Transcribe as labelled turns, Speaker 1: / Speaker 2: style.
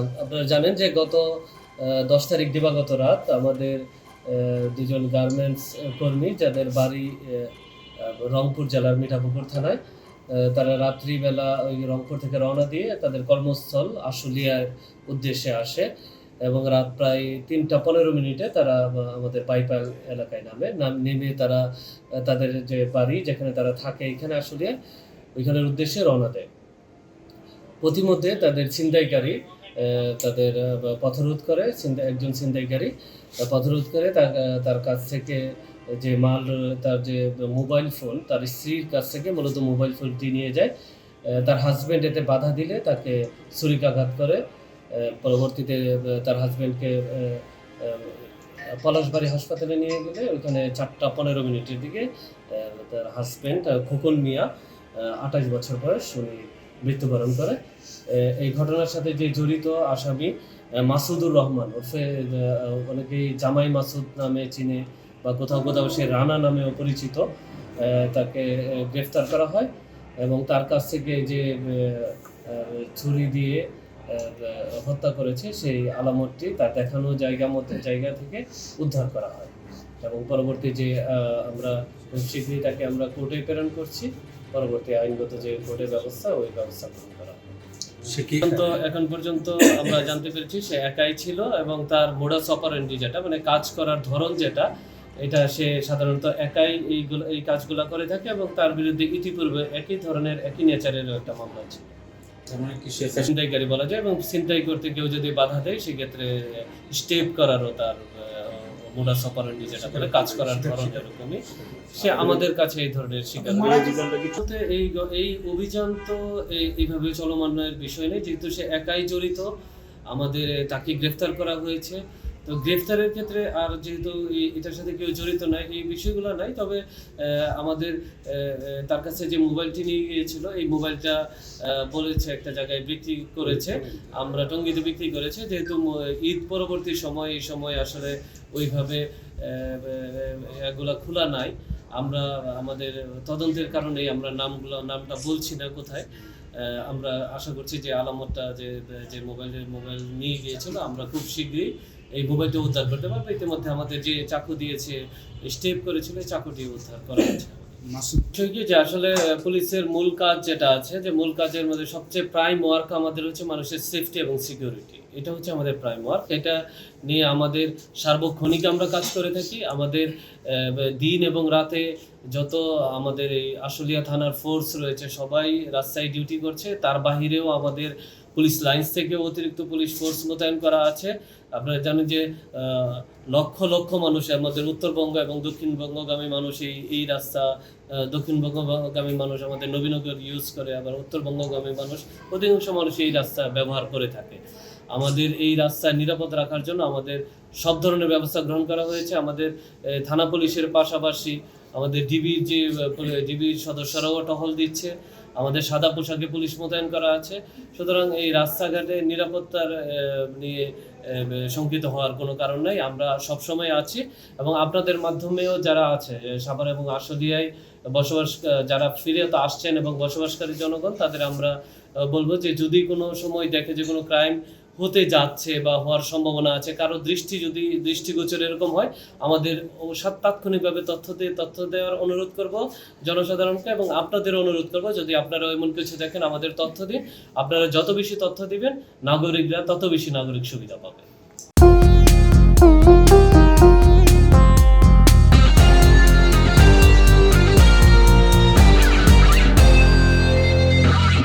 Speaker 1: আপনারা জানেন যে গত ১০ তারিখ দিবাগত রাত আমাদের দুজন গার্মেন্টস কর্মী যাদের বাড়ি রংপুর জেলার মিঠাপুকুর থানায়, তারা রাত্রিবেলা ওই রংপুর থেকে রওনা দিয়ে তাদের কর্মস্থল আশুলিয়ার উদ্দেশ্যে আসে এবং রাত প্রায় ৩টা ১৫ মিনিটে তারা আমাদের পাইপাল এলাকায় নেমে তারা তাদের যে বাড়ি যেখানে তারা থাকে এখানে আশুলিয়ায় ওইখানের উদ্দেশ্যে রওনা দেয়। পথিমধ্যে তাদের ছিনতাইকারী তাদের পথরোধ করে, একজন ছিনতাইকারী পথরোধ করে তার কাছ থেকে যে মাল, তার যে মোবাইল ফোন, তার স্ত্রীর কাছ থেকে মূলত মোবাইল ফোনটি নিয়ে যায়। তার হাজব্যান্ড এতে বাধা দিলে তাকে ছুরিকাঘাত করে। পরবর্তীতে তার হাজব্যান্ডকে পলাশবাড়ি হাসপাতালে নিয়ে গেলে ওইখানে ৪টা ১৫ মিনিটের দিকে তার হাজব্যান্ড খোকন মিয়া ২৮ বছর বয়স উনি মৃত্যুবরণ করে। এই ঘটনার সাথে যে জড়িত আসামি মাসুদুর রহমান ওরফে অনেকেই জামাই মাসুদ নামে চিনে বা কোথাও কোথাও সে রানা নামেও পরিচিত, তাকে গ্রেফতার করা হয় এবং তার কাছ থেকে যে ছুরি দিয়ে হত্যা করেছে সেই আলামতটি তার দেখানো জায়গা থেকে উদ্ধার করা হয় এবং পরবর্তী যে আমরা শীঘ্রই তাকে আমরা কোর্টে প্রেরণ করছি। পরবর্তী আইনগত যে কোর্টের ব্যবস্থা ওই ব্যবস্থা গ্রহণ করা হয়। এখন পর্যন্ত আমরা জানতে পেরেছি সে একাই ছিল এবং তার মোডাস অপারেন্ডি যেটা মানে কাজ করার ধরন যেটা, এটা সে সাধারণত একাই এই কাজগুলো করে থাকে এবং তার বিরুদ্ধে ইতিপূর্বে একই ধরনের একই নেচারের একটা মামলা ছিল। ছিনতাইকারী বলা যায় এবং ছিনতাই করতে কেউ যদি বাধা দেয় সেক্ষেত্রে স্টেপ করারও তার মোডাস অপারেন্ডি যেটা বলে কাজ করার ধরন এরকমই। সে আমাদের কাছে এই ধরনের শিকার এই অভিযান তো এইভাবে চলমানের বিষয় নেই, যেহেতু সে একাই জড়িত আমাদের তাকে গ্রেফতার করা হয়েছে। তো গ্রেফতারের ক্ষেত্রে আর যেহেতু এটার সাথে কেউ জড়িত নয় এই বিষয়গুলো নাই, তবে আমাদের তার কাছে যে মোবাইলটি নিয়ে গিয়েছিল এই মোবাইলটা বলেছে একটা জায়গায় বিক্রি করেছে, আমরা টঙ্গীতে বিক্রি করেছে। যেহেতু ঈদ পরবর্তী এই সময় আসলে ওইভাবে এগুলা খোলা নাই, আমরা আমাদের তদন্তের কারণেই আমরা নামটা বলছি না কোথায়। আমরা আশা করছি যে আলামতটা যে মোবাইল নিয়ে গিয়েছিল আমরা খুব শীঘ্রই এই মোবাইলটা উদ্ধার করতে পারবো। ইতিমধ্যে আমাদের যে চাকু দিয়েছে স্টেপ করেছিল চাকুটি উদ্ধার করা হয়েছে। যে আসলে পুলিশের মূল কাজ যেটা আছে, যে মূল কাজের মধ্যে সবচেয়ে প্রাইম ওয়ার্ক আমাদের হচ্ছে মানুষের সেফটি এবং সিকিউরিটি। এটা হচ্ছে আমাদের প্রাইম ওয়ার্ক। এটা নিয়ে আমাদের সার্বক্ষণিক আমরা কাজ করে থাকি। আমাদের দিন এবং রাতে যত আমাদের এই আশুলিয়া থানার ফোর্স রয়েছে সবাই রাস্তায় ডিউটি করছে। তার বাহিরেও আমাদের পুলিশ লাইন্স থেকে অতিরিক্ত পুলিশ ফোর্স মোতায়েন করা আছে। আপনারা জানেন যে লক্ষ লক্ষ মানুষ আমাদের উত্তরবঙ্গ এবং দক্ষিণবঙ্গগামী মানুষ এই রাস্তা, দক্ষিণবঙ্গগামী মানুষ আমাদের নবীনগর ইউজ করে, আবার উত্তরবঙ্গগামী মানুষ অধিকাংশ মানুষ এই রাস্তা ব্যবহার করে থাকে। আমাদের এই রাস্তা নিরাপদ রাখার জন্য আমাদের সব ধরনের ব্যবস্থা গ্রহণ করা হয়েছে। আমাদের থানা পুলিশের পাশাপাশি আমাদের ডিবির সদস্যরাও টহল দিচ্ছে, আমাদের সাদা পোশাকে পুলিশ মোতায়েন করা আছে। সুতরাং এই রাস্তাঘাটে নিরাপত্তার নিয়ে শঙ্কিত হওয়ার কোনো কারণ নাই, আমরা সবসময় আছি এবং আপনাদের মাধ্যমেও যারা আছে সাভার এবং আশুলিয়ায় যারা ফিরে তো আসছেন এবং বসবাসকারী জনগণ, তাদের আমরা বলবো যে যদি কোনো সময় দেখে যে কোনো ক্রাইম হতে যাচ্ছে বা হওয়ার সম্ভাবনা আছে, কারো দৃষ্টিগোচর এরকম হয়, আমাদের তাৎক্ষণিকভাবে তথ্য দেওয়ার অনুরোধ করব জনসাধারণকে এবং আপনাদের অনুরোধ করব যদি আপনারা এমন কিছু দেখেন আমাদের তথ্য দিন। আপনারা যত বেশি তথ্য দিবেন নাগরিকরা তত বেশি নাগরিক সুবিধা পাবে।